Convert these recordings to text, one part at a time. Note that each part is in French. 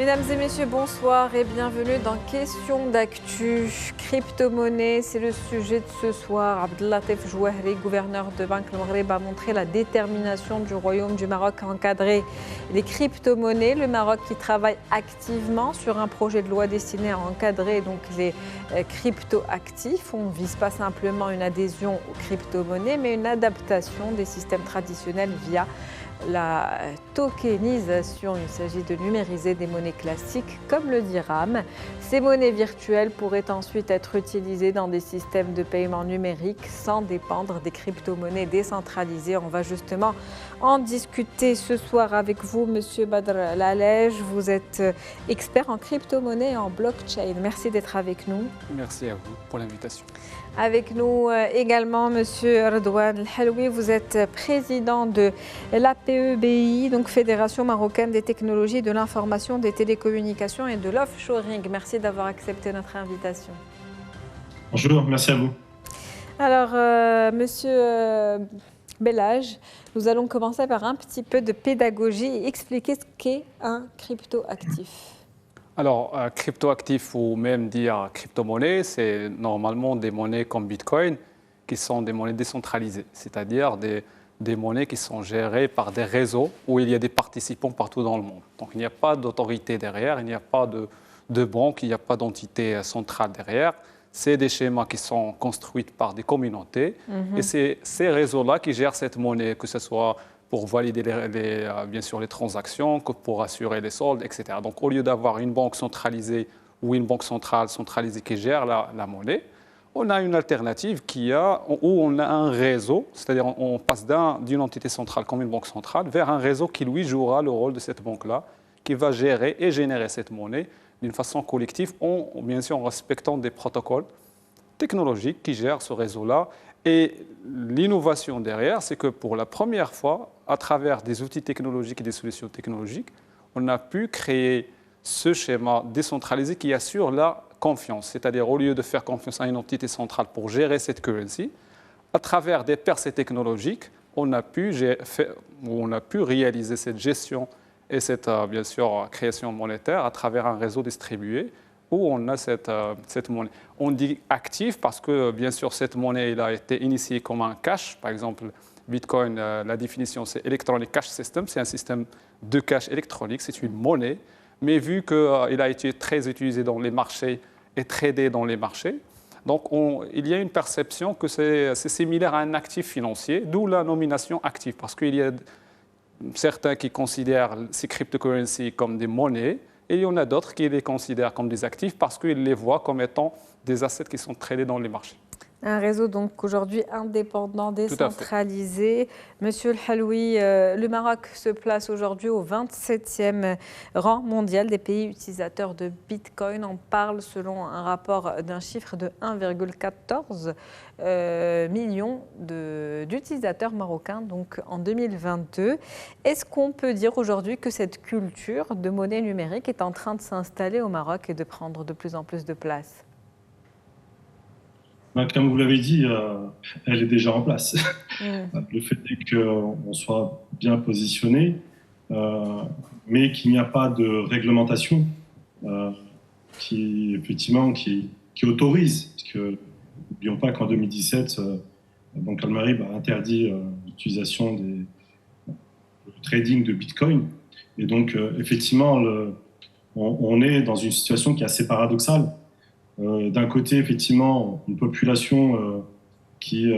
Mesdames et messieurs, bonsoir et bienvenue dans Question d'actu. Crypto-monnaie, c'est le sujet de ce soir. Abdellatif Jouahri, gouverneur de Banque Le Maghreb, a montré la détermination du Royaume du Maroc à encadrer les crypto-monnaies. Le Maroc qui travaille activement sur un projet de loi destiné à encadrer donc les crypto-actifs. On ne vise pas simplement une adhésion aux crypto-monnaies, mais une adaptation des systèmes traditionnels via la tokenisation. Il s'agit de numériser des monnaies classiques comme le dirham. Ces monnaies virtuelles pourraient ensuite être utilisées dans des systèmes de paiement numériques sans dépendre des crypto-monnaies décentralisées. On va justement en discuter ce soir avec vous, Monsieur Badr Lalej. Vous êtes expert en crypto-monnaie et en blockchain. Merci d'être avec nous. Merci à vous pour l'invitation. Avec nous également Monsieur Redouane El-Helloui, vous êtes président de l'APEBI, donc Fédération marocaine des technologies de l'information, des télécommunications et de l'offshoring. Merci d'avoir accepté notre invitation. Bonjour, merci à vous. Alors, Monsieur Bellage, nous allons commencer par un petit peu de pédagogie et expliquer ce qu'est un crypto-actif. Alors, crypto-actif ou même dire crypto-monnaie, c'est normalement des monnaies comme Bitcoin qui sont des monnaies décentralisées, c'est-à-dire des monnaies qui sont gérées par des réseaux où il y a des participants partout dans le monde. Donc, il n'y a pas d'autorité derrière, il n'y a pas de banque, il n'y a pas d'entité centrale derrière. C'est des schémas qui sont construits par des communautés et c'est ces réseaux-là qui gèrent cette monnaie, que ce soit pour valider bien sûr les transactions, que pour assurer les soldes, etc. Donc, au lieu d'avoir une banque centralisée ou une banque centrale centralisée qui gère la monnaie, on a une alternative où on a un réseau, c'est-à-dire on passe d'une entité centrale comme une banque centrale vers un réseau qui, lui, jouera le rôle de cette banque-là, qui va gérer et générer cette monnaie d'une façon collective, bien sûr en respectant des protocoles technologiques qui gèrent ce réseau-là. Et l'innovation derrière, c'est que pour la première fois, à travers des outils technologiques et des solutions technologiques, on a pu créer ce schéma décentralisé qui assure la confiance. C'est-à-dire, au lieu de faire confiance à une entité centrale pour gérer cette currency, à travers des percées technologiques, on a pu réaliser cette gestion et cette, bien sûr, création monétaire à travers un réseau distribué où on a cette monnaie. On dit actif parce que, bien sûr, cette monnaie elle a été initiée comme un cash. Par exemple, Bitcoin, la définition, c'est Electronic Cash System. C'est un système de cash électronique, c'est une monnaie. Mais vu qu'il a été très utilisé dans les marchés et tradé dans les marchés, donc il y a une perception que c'est similaire à un actif financier, d'où la nomination active. Parce qu'il y a certains qui considèrent ces cryptocurrencies comme des monnaies, et il y en a d'autres qui les considèrent comme des actifs parce qu'ils les voient comme étant des assets qui sont tradés dans les marchés. Un réseau donc aujourd'hui indépendant, décentralisé. Monsieur El-Helloui, le Maroc se place aujourd'hui au 27e rang mondial des pays utilisateurs de Bitcoin. On parle selon un rapport d'un chiffre de 1,14 million d'utilisateurs marocains donc en 2022. Est-ce qu'on peut dire aujourd'hui que cette culture de monnaie numérique est en train de s'installer au Maroc et de prendre de plus en plus de place ? Comme vous l'avez dit, elle est déjà en place. Le fait est qu'on soit bien positionné, mais qu'il n'y a pas de réglementation qui autorise. Parce que n'oublions pas qu'en 2017, Banque Le Maghreb a interdit l'utilisation du trading de Bitcoin. Et donc, effectivement, on est dans une situation qui est assez paradoxale. D'un côté, effectivement, une population qui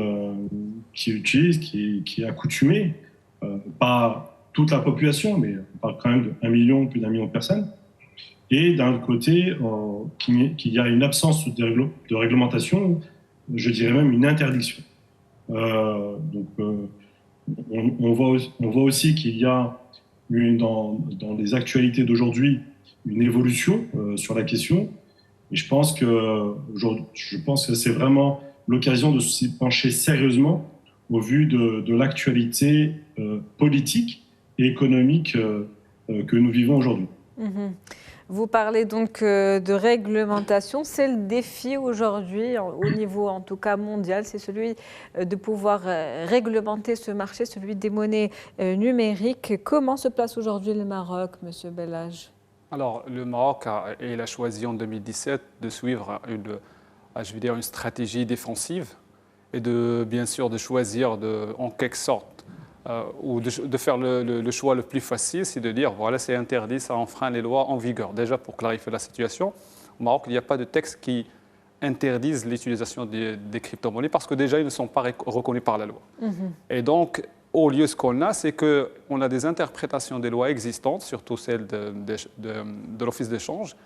utilise, qui est accoutumée, pas toute la population, mais on parle quand même de plus d'1 million de personnes. Et d'un autre côté, qu'il y a une absence de réglementation, je dirais même une interdiction. Donc, on voit aussi qu'il y a dans les actualités d'aujourd'hui une évolution sur la question. Et je pense que c'est vraiment l'occasion de s'y pencher sérieusement au vu de l'actualité politique et économique que nous vivons aujourd'hui. Vous parlez donc de réglementation. C'est le défi aujourd'hui, au niveau en tout cas mondial, c'est celui de pouvoir réglementer ce marché, celui des monnaies numériques. Comment se place aujourd'hui le Maroc, Monsieur Bellage ? Alors, le Maroc il a choisi en 2017 de suivre une stratégie défensive et bien sûr de choisir en quelque sorte ou de faire le choix le plus facile, c'est de dire voilà, c'est interdit, ça enfreint les lois en vigueur. Déjà, pour clarifier la situation, au Maroc, il n'y a pas de texte qui interdisent l'utilisation des crypto-monnaies parce que déjà, ils ne sont pas reconnus par la loi. Et donc, au lieu, ce qu'on a, c'est qu'on a des interprétations des lois existantes, surtout celles de l'Office d'échange,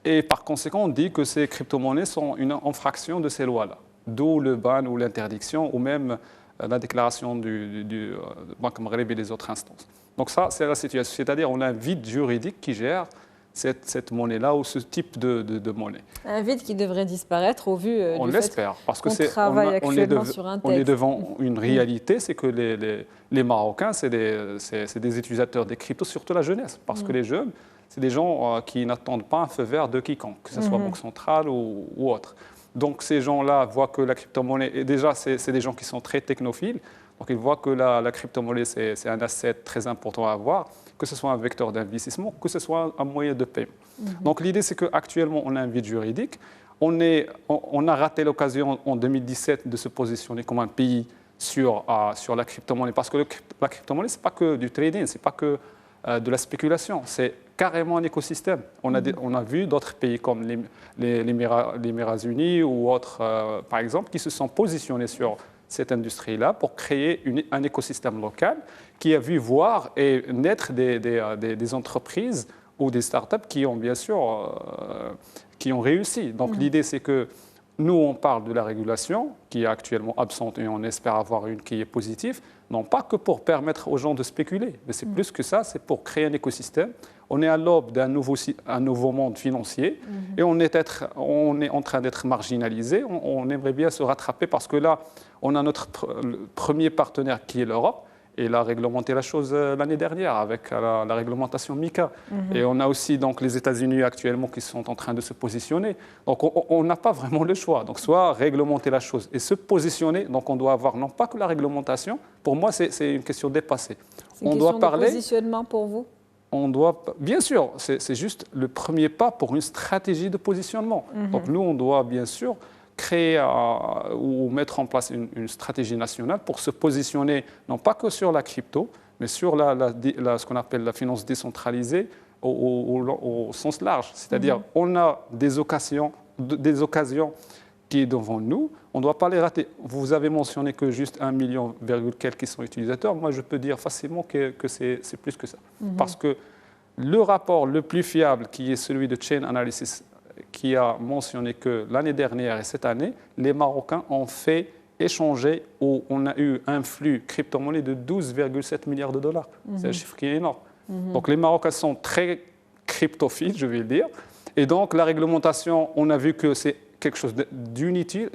et par conséquent, on dit que ces crypto-monnaies sont une infraction de ces lois-là, d'où le ban ou l'interdiction, ou même la déclaration du Banque Maghreb et des autres instances. Donc ça, c'est la situation, c'est-à-dire on a un vide juridique qui gère cette monnaie-là ou ce type de monnaie. Un vide qui devrait disparaître au vu on du l'espère, fait parce que qu'on travaille actuellement sur un texte. On est devant une réalité, c'est que les Marocains, c'est des utilisateurs des cryptos, surtout la jeunesse, parce que les jeunes, c'est des gens qui n'attendent pas un feu vert de quiconque, que ce soit Banque centrale ou autre. Donc ces gens-là voient que la crypto-monnaie, et déjà c'est des gens qui sont très technophiles, donc ils voient que la crypto-monnaie c'est un asset très important à avoir, que ce soit un vecteur d'investissement, que ce soit un moyen de paiement. Donc l'idée c'est qu'actuellement on a un vide juridique, on a raté l'occasion en 2017 de se positionner comme un pays sur la crypto-monnaie, parce que la crypto-monnaie c'est pas que du trading, c'est pas que de la spéculation, c'est carrément un écosystème. On a vu d'autres pays comme les Émirats unis ou autres, par exemple, qui se sont positionnés sur cette industrie-là pour créer un écosystème local qui a vu voir et naître des entreprises ou des startups qui ont bien sûr réussi. Donc l'idée, c'est que nous, on parle de la régulation qui est actuellement absente et on espère avoir une qui est positive, non pas que pour permettre aux gens de spéculer, mais c'est plus que ça, c'est pour créer un écosystème. On est à l'aube d'un nouveau monde financier et on est en train d'être marginalisé. On aimerait bien se rattraper parce que là, on a notre premier partenaire qui est l'Europe. Et il a réglementé la chose l'année dernière avec la réglementation MiCA. Et on a aussi donc, les États-Unis actuellement qui sont en train de se positionner. Donc on n'a pas vraiment le choix. Donc soit réglementer la chose et se positionner. Donc on doit avoir non pas que la réglementation. Pour moi, c'est une question dépassée. C'est une question de positionnement pour vous ? Bien sûr, c'est juste le premier pas pour une stratégie de positionnement. Donc nous, on doit bien sûr créer ou mettre en place une stratégie nationale pour se positionner, non pas que sur la crypto, mais sur ce qu'on appelle la finance décentralisée au sens large. C'est-à-dire on a des occasions qui est devant nous, on ne doit pas les rater. Vous avez mentionné que juste 1,1 million qui sont utilisateurs. Moi, je peux dire facilement que c'est plus que ça. Parce que le rapport le plus fiable, qui est celui de Chain Analysis, qui a mentionné que l'année dernière et cette année, les Marocains ont fait échanger, ou on a eu un flux crypto-monnaie de 12,7 milliards de dollars. C'est un chiffre qui est énorme. Donc les Marocains sont très cryptophiles, je vais le dire. Et donc la réglementation, on a vu que c'est quelque chose d'inutile,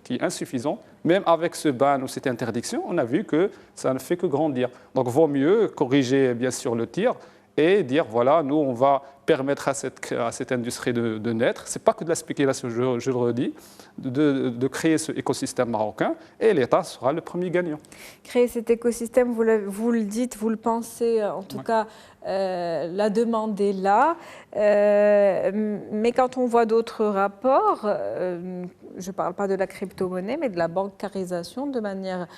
qui est insuffisant. Même avec ce ban ou cette interdiction, on a vu que ça ne fait que grandir. Donc il vaut mieux corriger bien sûr le tir et dire, voilà, nous, on va permettre à cette industrie de naître. Ce n'est pas que de la spéculation, je le redis, de créer ce écosystème marocain, et l'État sera le premier gagnant. Créer cet écosystème, vous le dites, vous le pensez, en tout cas, la demande est là. Mais quand on voit d'autres rapports, je ne parle pas de la crypto-monnaie, mais de la bancarisation de manière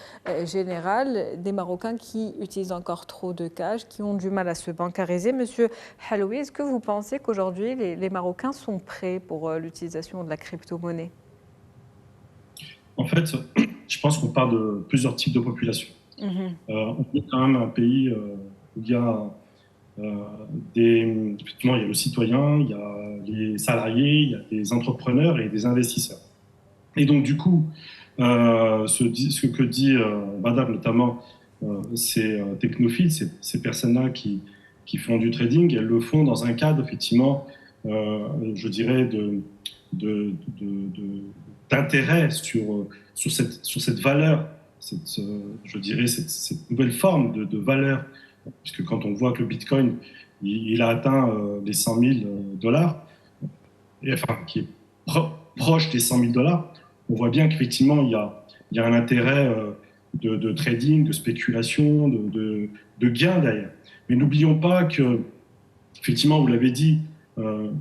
générale, des Marocains qui utilisent encore trop de cash, qui ont du mal à se bancariser. Monsieur Haloui, est-ce que vous pensez qu'aujourd'hui, les Marocains sont prêts pour l'utilisation de la crypto-monnaie ? En fait, je pense qu'on parle de plusieurs types de populations. On est quand même un pays où il y a effectivement, il y a le citoyen, il y a les salariés, il y a des entrepreneurs et des investisseurs. Et donc, du coup, ce que dit Badab, notamment, ces technophiles, ces personnes-là qui font du trading, elles le font dans un cadre, effectivement, je dirais, d'intérêt sur cette valeur, je dirais, cette nouvelle forme de valeur. Puisque quand on voit que le Bitcoin, il a atteint les 100 000 dollars, enfin, qui est proche des 100 000 dollars, on voit bien qu'effectivement, il y a un intérêt de trading, de spéculation, de gain derrière. Mais n'oublions pas que effectivement, vous l'avez dit,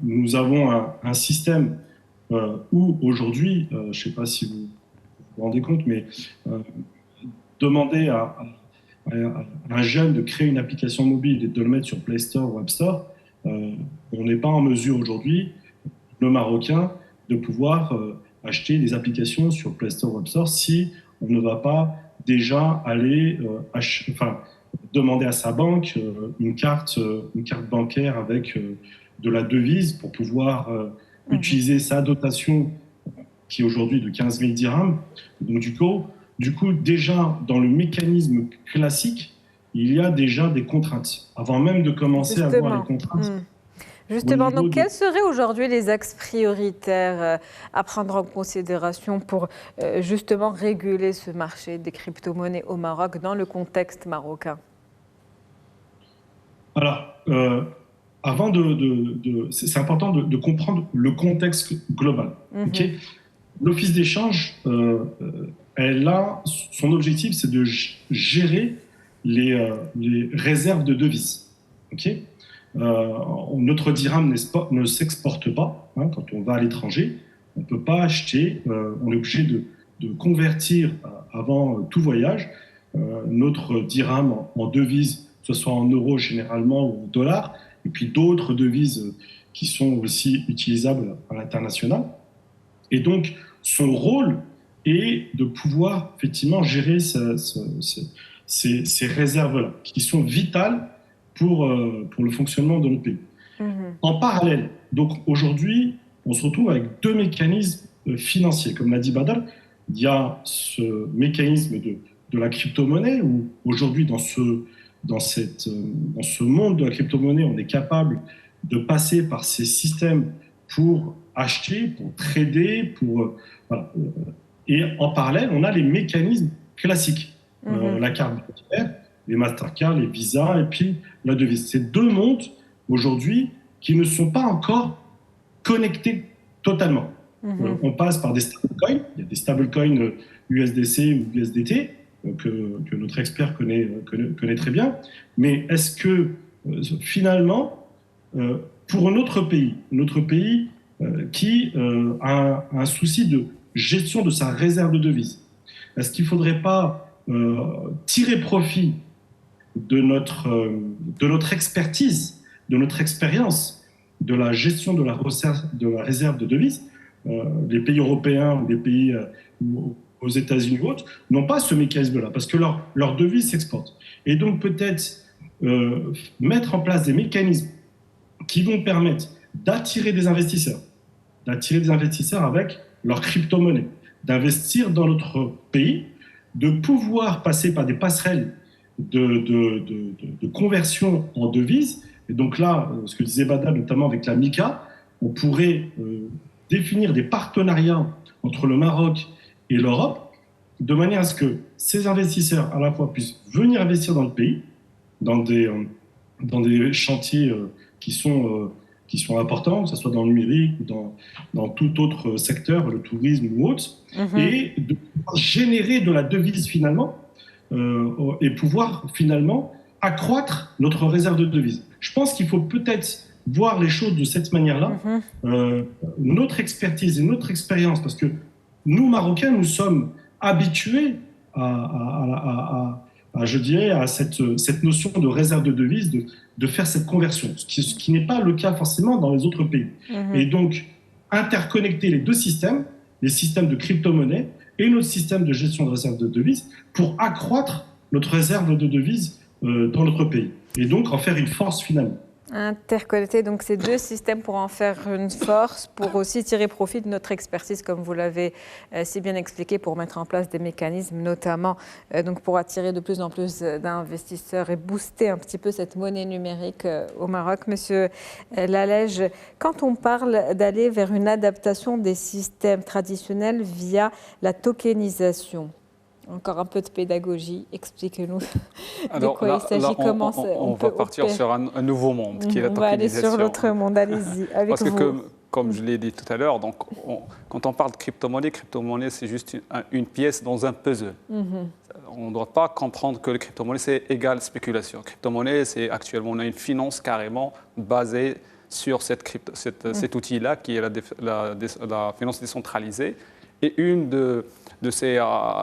nous avons un système où aujourd'hui, je ne sais pas si vous vous rendez compte, mais demander à un jeune de créer une application mobile et de le mettre sur Play Store ou App Store, on n'est pas en mesure aujourd'hui, le Marocain, de pouvoir acheter des applications sur Play Store ou App Store si on ne va pas déjà aller demander à sa banque une carte bancaire avec de la devise pour pouvoir utiliser sa dotation qui est aujourd'hui de 15 000 dirhams. Donc du coup, déjà dans le mécanisme classique, il y a déjà des contraintes. Avant même de commencer à voir les contraintes. Justement, donc quels seraient aujourd'hui les axes prioritaires à prendre en considération pour justement réguler ce marché des crypto-monnaies au Maroc dans le contexte marocain? Alors, c'est important de comprendre le contexte global. Okay, l'Office d'échange, son objectif, c'est de gérer les réserves de devises. Okay, notre dirham ne s'exporte pas. Hein, quand on va à l'étranger, on ne peut pas acheter, on est obligé de convertir avant tout voyage notre dirham en devises, que ce soit en euros généralement ou en dollars, et puis d'autres devises qui sont aussi utilisables à l'international. Et donc, son rôle est de pouvoir effectivement gérer ces réserves-là, qui sont vitales pour le fonctionnement de notre pays. En parallèle, donc aujourd'hui, on se retrouve avec deux mécanismes financiers. Comme l'a dit Badal, il y a ce mécanisme de la crypto-monnaie, où aujourd'hui, dans ce monde de la crypto-monnaie, on est capable de passer par ces systèmes pour acheter, pour trader, voilà. Et en parallèle, on a les mécanismes classiques, la carte bancaire, les Mastercard, les Visa et puis la devise. C'est deux mondes aujourd'hui qui ne sont pas encore connectés totalement. On passe par des stablecoins, il y a des stablecoins USDC ou USDT que notre expert connaît très bien, mais est-ce que finalement, pour notre pays qui a un souci de gestion de sa réserve de devises, est-ce qu'il ne faudrait pas tirer profit de notre expertise, de notre expérience, de la gestion de la réserve de devises? Les pays européens ou les pays aux États-Unis ou autres n'ont pas ce mécanisme-là parce que leur devise s'exporte. Et donc peut-être mettre en place des mécanismes qui vont permettre d'attirer des investisseurs avec leur crypto-monnaie, d'investir dans notre pays, de pouvoir passer par des passerelles de conversion en devises. Et donc là, ce que disait Badal, notamment avec la MICA, on pourrait définir des partenariats entre le Maroc et l'Europe, de manière à ce que ces investisseurs, à la fois, puissent venir investir dans le pays, dans des chantiers qui sont importants, que ce soit dans le numérique ou dans tout autre secteur, le tourisme ou autre, et de pouvoir générer de la devise finalement, et pouvoir finalement accroître notre réserve de devises. Je pense qu'il faut peut-être voir les choses de cette manière-là. Notre expertise et notre expérience, parce que nous, Marocains, nous sommes habitués à cette notion de réserve de devises, de faire cette conversion, ce qui n'est pas le cas forcément dans les autres pays. Et donc, interconnecter les deux systèmes, les systèmes de crypto-monnaie et notre système de gestion de réserve de devises, pour accroître notre réserve de devises dans notre pays. Et donc, en faire une force finalement. Interconnecter donc ces deux systèmes pour en faire une force, pour aussi tirer profit de notre expertise, comme vous l'avez si bien expliqué, pour mettre en place des mécanismes, notamment donc pour attirer de plus en plus d'investisseurs et booster un petit peu cette monnaie numérique au Maroc. Monsieur Lalège, quand on parle d'aller vers une adaptation des systèmes traditionnels via la tokenisation, encore un peu de pédagogie, expliquez-nous de quoi il s'agit, comment on va partir sur un nouveau monde qui est la tokenisation. On va aller sur l'autre monde, allez-y, avec Parce vous. que comme je l'ai dit tout à l'heure, quand on parle de crypto-monnaie, c'est juste une pièce dans un puzzle. on ne doit pas comprendre que les crypto-monnaies, c'est égal spéculation. Crypto-monnaie, c'est actuellement, on a une finance carrément basée sur cet outil-là, qui est la finance décentralisée. Et une de ces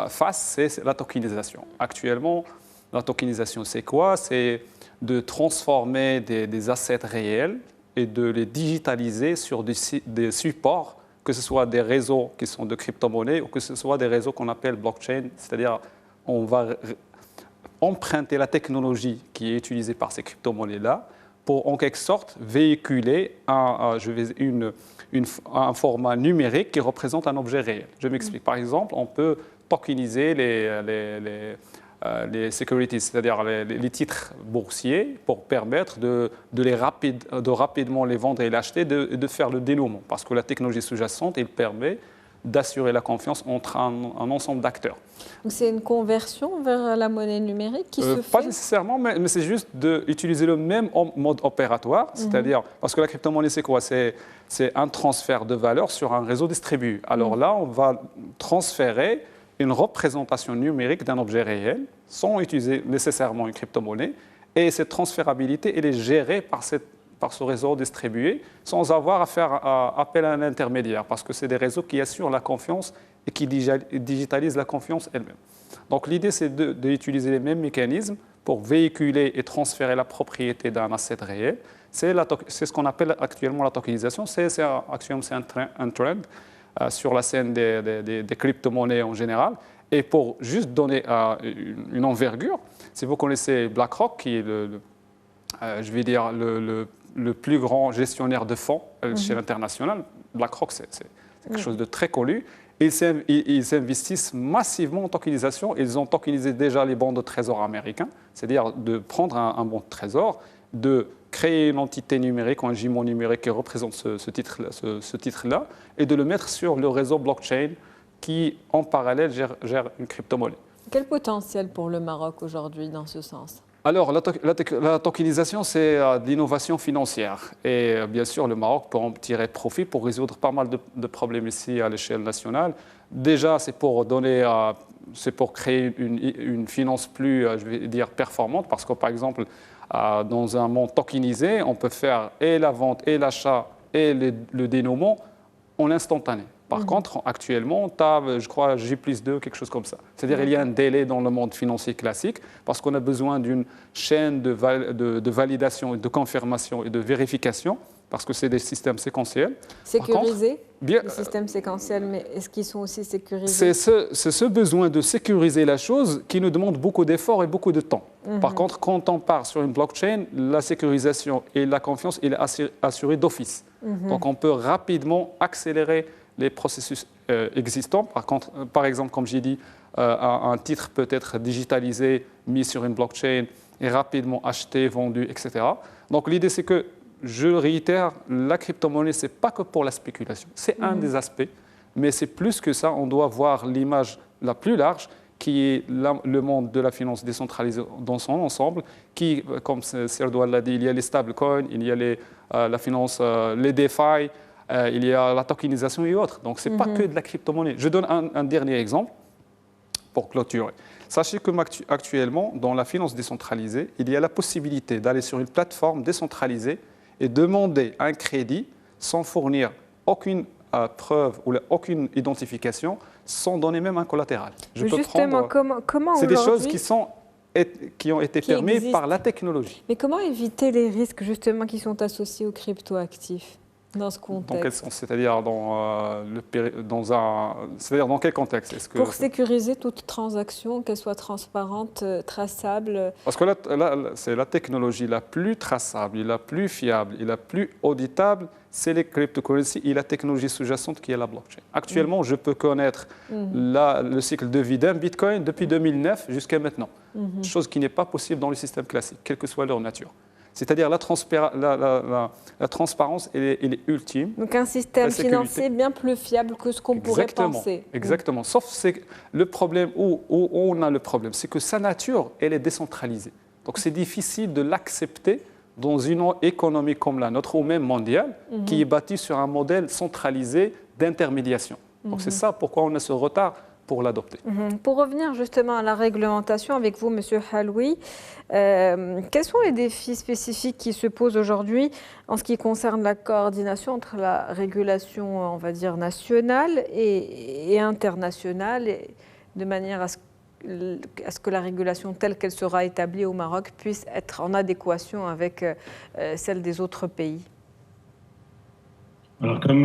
faces, c'est la tokenisation. Actuellement, la tokenisation, c'est quoi? C'est de transformer des assets réels et de les digitaliser sur des supports, que ce soit des réseaux qui sont de crypto-monnaies ou que ce soit des réseaux qu'on appelle blockchain, c'est-à-dire on va emprunter la technologie qui est utilisée par ces crypto-monnaies-là pour en quelque sorte véhiculer un format numérique qui représente un objet réel. Je m'explique. Par exemple, on peut tokeniser les securities, c'est-à-dire les titres boursiers, pour permettre de rapidement les vendre et les acheter, de faire le dénouement. Parce que la technologie sous-jacente, elle permet d'assurer la confiance entre un ensemble d'acteurs. Donc c'est une conversion vers la monnaie numérique qui se fait? Pas nécessairement, mais c'est juste d'utiliser le même mode opératoire, c'est-à-dire, parce que la crypto-monnaie, c'est quoi? C'est un transfert de valeur sur un réseau distribué. Alors là, on va transférer une représentation numérique d'un objet réel sans utiliser nécessairement une crypto-monnaie. Et cette transférabilité, elle est gérée par ce réseau distribué sans avoir à faire appel à un intermédiaire, parce que c'est des réseaux qui assurent la confiance et qui digitalisent la confiance elle-même. Donc l'idée, c'est d'utiliser les mêmes mécanismes pour véhiculer et transférer la propriété d'un asset réel. C'est ce qu'on appelle actuellement la tokenisation. Actuellement, c'est un trend sur la scène des crypto-monnaies en général. Et pour juste donner une envergure, si vous connaissez BlackRock, qui est le plus grand gestionnaire de fonds chez l'international, BlackRock, c'est quelque chose de très connu. Ils investissent massivement en tokenisation. Ils ont tokenisé déjà les bons de trésor américains, c'est-à-dire de prendre un bon de trésor, de créer une entité numérique ou un jumeau numérique qui représente ce titre-là et de le mettre sur le réseau blockchain qui, en parallèle, gère une crypto-monnaie. Quel potentiel pour le Maroc aujourd'hui dans ce sens? Alors, la tokenisation, c'est de l'innovation financière. Et bien sûr, le Maroc peut en tirer profit pour résoudre pas mal de problèmes ici à l'échelle nationale. Déjà, c'est pour créer une finance plus, je vais dire, performante. Parce que, par exemple, dans un monde tokenisé, on peut faire et la vente, et l'achat, et le dénouement en instantané. Par contre, actuellement, tu as, je crois, J+2, quelque chose comme ça. C'est-à-dire qu'il y a un délai dans le monde financier classique parce qu'on a besoin d'une chaîne de validation, de confirmation et de vérification parce que c'est des systèmes séquentiels. Sécurisés, les systèmes séquentiels, mais est-ce qu'ils sont aussi sécurisés? C'est ce besoin de sécuriser la chose qui nous demande beaucoup d'efforts et beaucoup de temps. Par contre, quand on part sur une blockchain, la sécurisation et la confiance est assurée d'office. Donc, on peut rapidement accélérer les processus existants. Par exemple, comme j'ai dit, un titre peut être digitalisé, mis sur une blockchain et rapidement acheté, vendu, etc. Donc l'idée, c'est que, je réitère, la crypto-monnaie, ce n'est pas que pour la spéculation. C'est un des aspects, mais c'est plus que ça. On doit voir l'image la plus large, qui est le monde de la finance décentralisée dans son ensemble, qui, comme Serdouane l'a dit, il y a les stablecoins, il y a la finance, les DeFi, il y a la tokenisation et autres. Donc, ce n'est pas que de la crypto-monnaie. Je donne un dernier exemple pour clôturer. Sachez que actuellement, dans la finance décentralisée, il y a la possibilité d'aller sur une plateforme décentralisée et demander un crédit sans fournir aucune preuve ou aucune identification, sans donner même un collatéral. Justement, comment c'est des choses qui ont été permises par la technologie. Mais comment éviter les risques justement qui sont associés aux cryptoactifs dans ce contexte? Dans quel sens? C'est-à-dire dans quel contexte? Pour sécuriser toute transaction, qu'elle soit transparente, traçable. Parce que là, c'est la technologie la plus traçable, la plus fiable et la plus auditable, c'est les cryptocurrencies et la technologie sous-jacente qui est la blockchain. Actuellement, je peux connaître le cycle de vie d'un Bitcoin depuis 2009 jusqu'à maintenant. Chose qui n'est pas possible dans le système classique, quelle que soit leur nature. C'est-à-dire la transparence, elle est ultime. Donc un système financier bien plus fiable que ce qu'on pourrait penser. Exactement. Sauf c'est le problème où on a le problème, c'est que sa nature, elle est décentralisée. Donc c'est difficile de l'accepter dans une économie comme la nôtre, ou même mondiale, qui est bâtie sur un modèle centralisé d'intermédiation. Donc c'est ça pourquoi on a ce retard pour l'adopter. Pour revenir justement à la réglementation avec vous, Monsieur Haloui, quels sont les défis spécifiques qui se posent aujourd'hui en ce qui concerne la coordination entre la régulation, on va dire, nationale et internationale, de manière à ce que la régulation telle qu'elle sera établie au Maroc puisse être en adéquation avec celle des autres pays? Alors, comme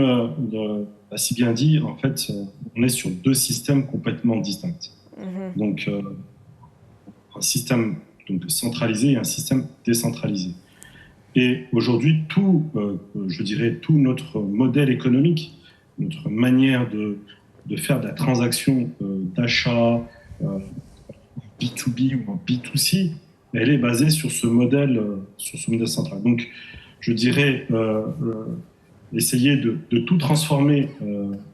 l'a si bien dit, en fait, on est sur deux systèmes complètement distincts. Donc, un système donc, centralisé et un système décentralisé. Et aujourd'hui, je dirais, tout notre modèle économique, notre manière de faire de la transaction d'achat B2B ou en B2C, elle est basée sur ce modèle central. Donc, je dirais, essayer de tout transformer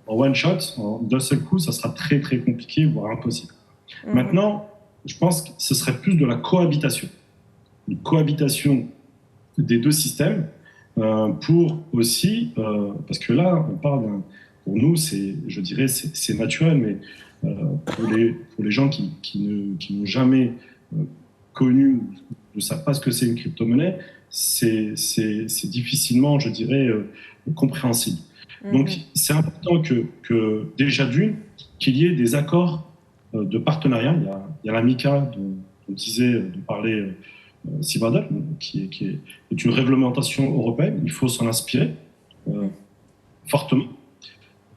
en one shot, d'un seul coup, ça sera très très compliqué, voire impossible. Maintenant, je pense que ce serait plus de la cohabitation. Une cohabitation des deux systèmes pour aussi, parce que là, on parle pour nous, je dirais, c'est naturel, mais pour les gens qui n'ont jamais connu, ne savent pas ce que c'est une crypto-monnaie, c'est difficilement, je dirais, compréhensible. Donc, c'est important que déjà qu'il y ait des accords de partenariat. Il y a la MiCA dont disait de parler Sibadal, qui est une réglementation européenne. Il faut s'en inspirer fortement,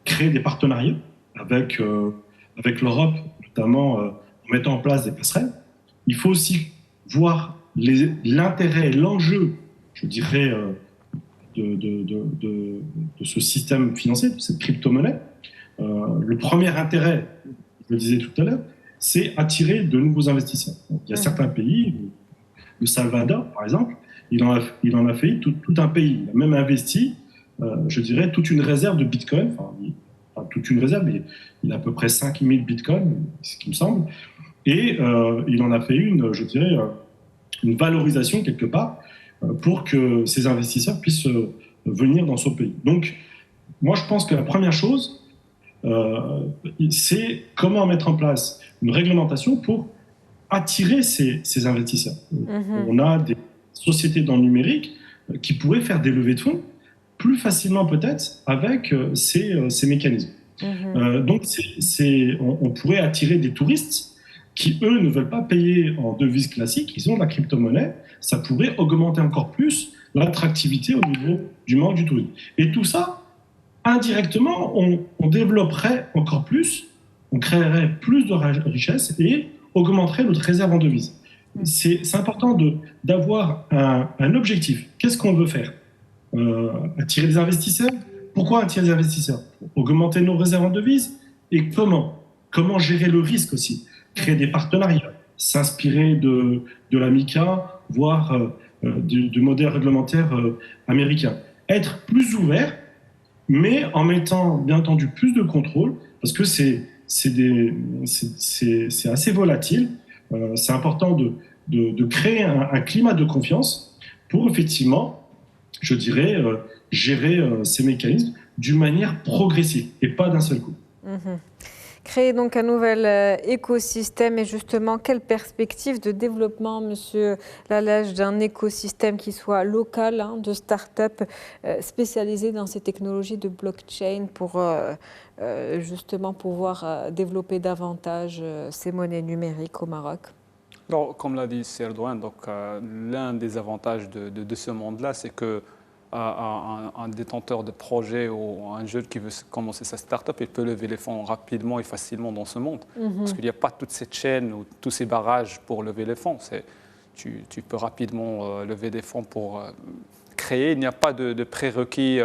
créer des partenariats avec l'Europe, notamment en mettant en place des passerelles. Il faut aussi voir l'intérêt et l'enjeu, je dirais, de ce système financier, de cette crypto-monnaie. Le premier intérêt, je le disais tout à l'heure, c'est attirer de nouveaux investisseurs. Donc, il y a certains pays, le Salvador par exemple, il en a fait tout un pays. Il a même investi, je dirais, toute une réserve de Bitcoin, enfin toute une réserve, mais il a à peu près 5000 Bitcoins, ce qui me semble, et il en a fait je dirais, une valorisation quelque part pour que ces investisseurs puissent venir dans son pays. Donc, moi, je pense que la première chose, c'est comment mettre en place une réglementation pour attirer ces investisseurs. On a des sociétés dans le numérique qui pourraient faire des levées de fonds plus facilement peut-être avec ces mécanismes. Donc, on pourrait attirer des touristes qui, eux, ne veulent pas payer en devise classique, ils ont de la crypto-monnaie, ça pourrait augmenter encore plus l'attractivité au niveau du Maroc du tourisme. Et tout ça, indirectement, on développerait encore plus, on créerait plus de richesses et augmenterait notre réserve en devises. C'est important d'avoir un objectif. Qu'est-ce qu'on veut faire? Attirer des investisseurs? Pourquoi attirer des investisseurs? Augmenter nos réserves en devises? Et comment? Comment gérer le risque aussi? Créer des partenariats, s'inspirer de la MiCA, voire du modèle réglementaire américain. Être plus ouvert, mais en mettant, bien entendu, plus de contrôle, parce que c'est assez volatile. C'est important de créer un climat de confiance pour, effectivement, je dirais, gérer ces mécanismes d'une manière progressive et pas d'un seul coup. Créer donc un nouvel écosystème et justement, quelle perspective de développement, Monsieur Lalage, d'un écosystème qui soit local, de start-up spécialisées dans ces technologies de blockchain pour justement pouvoir développer davantage ces monnaies numériques au Maroc? Alors, comme l'a dit Serdouane, l'un des avantages de ce monde-là, c'est que un détenteur de projet ou un jeune qui veut commencer sa start-up, il peut lever les fonds rapidement et facilement dans ce monde. Parce qu'il n'y a pas toute cette chaîne ou tous ces barrages pour lever les fonds. Tu peux rapidement lever des fonds pour créer. Il n'y a pas de prérequis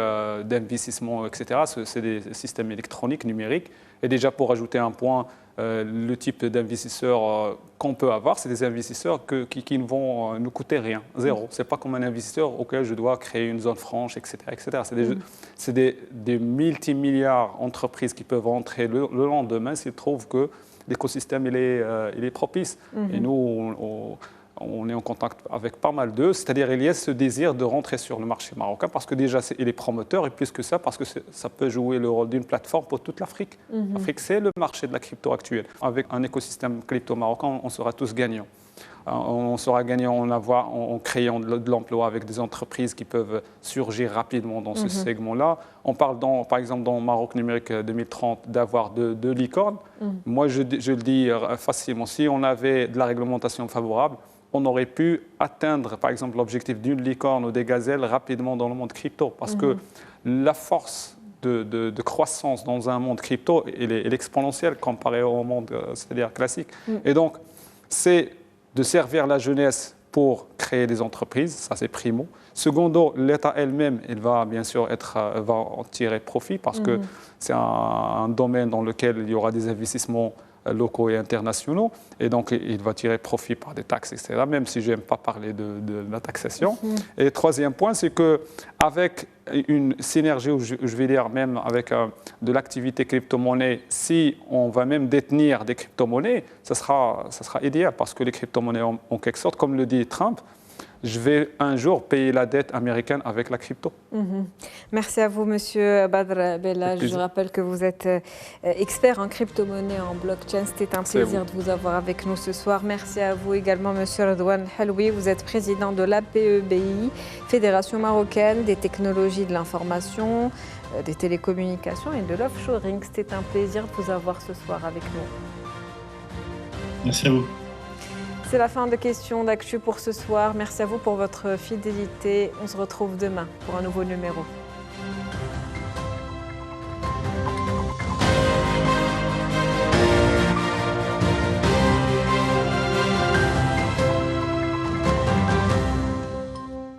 d'investissement, etc. C'est des systèmes électroniques, numériques. Et déjà, pour ajouter un point, le type d'investisseurs qu'on peut avoir, c'est des investisseurs qui ne vont nous coûter rien, zéro. Ce n'est pas comme un investisseur auquel je dois créer une zone franche, etc. etc. C'est des multimilliards d'entreprises qui peuvent entrer le lendemain s'ils trouvent que l'écosystème il est propice. Et nous, on est en contact avec pas mal d'eux, c'est-à-dire il y a ce désir de rentrer sur le marché marocain parce que déjà il est promoteur et plus que ça parce que ça peut jouer le rôle d'une plateforme pour toute l'Afrique. L'Afrique, c'est le marché de la crypto actuel. Avec un écosystème crypto marocain, on sera tous gagnants. On sera gagnant en créant de l'emploi avec des entreprises qui peuvent surgir rapidement dans ce segment-là. On parle, par exemple, dans Maroc numérique 2030, d'avoir deux licornes. Moi, je le dis facilement. Si on avait de la réglementation favorable, on aurait pu atteindre, par exemple, l'objectif d'une licorne ou des gazelles rapidement dans le monde crypto. Parce que la force de croissance dans un monde crypto, elle est exponentielle comparée au monde, c'est-à-dire classique. Et donc, c'est de servir la jeunesse pour créer des entreprises, ça c'est primo. Secondo, l'État elle-même, il va bien sûr va en tirer profit parce que c'est un domaine dans lequel il y aura des investissements locaux et internationaux et donc il va tirer profit par des taxes, etc., même si je n'aime pas parler de la taxation. Et troisième point, c'est qu'avec une synergie, je vais dire même avec de l'activité crypto-monnaie, si on va même détenir des crypto-monnaies, ça sera idéal parce que les crypto-monnaies, en quelque sorte, comme le dit Trump, je vais un jour payer la dette américaine avec la crypto. Merci à vous, Monsieur Badr Bellaj. Je rappelle que vous êtes expert en crypto-monnaie, en blockchain. C'était un plaisir de vous avoir avec nous ce soir. Merci à vous également, Monsieur Redouane Helloui. Vous êtes président de l'APEBI, Fédération marocaine des technologies de l'information, des télécommunications et de l'offshoring. C'était un plaisir de vous avoir ce soir avec nous. Merci à vous. C'est la fin de Questions d'actu pour ce soir. Merci à vous pour votre fidélité. On se retrouve demain pour un nouveau numéro.